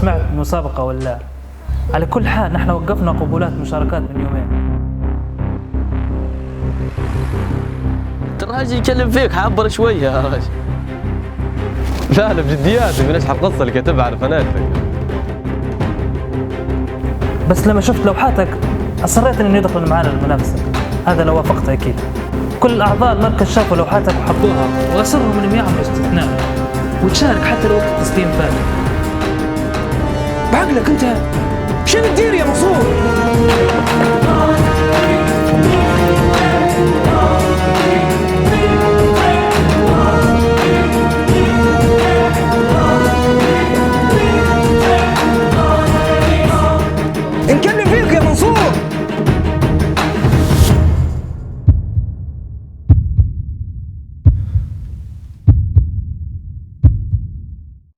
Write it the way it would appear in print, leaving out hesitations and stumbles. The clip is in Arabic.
سمعت مسابقة ولا. على كل حال نحن وقفنا قبولات مشاركات من يومين. ترى هاجي يكلم فيك حابر شوية يا رجل. لا بجديات من اشحر قصة اللي كاتبها على فنادق. بس لما شفت لوحاتك أصريت إنه يدخل معنا المنافسة، هذا لو وافقت أكيد. كل أعضاء المركز شافوا لوحاتك وحبوها وأصروا إنهم يعملوا استثناء وتشارك حتى لو وقت التسليم فات. بعقلك أنت شنو تدير يا مصور؟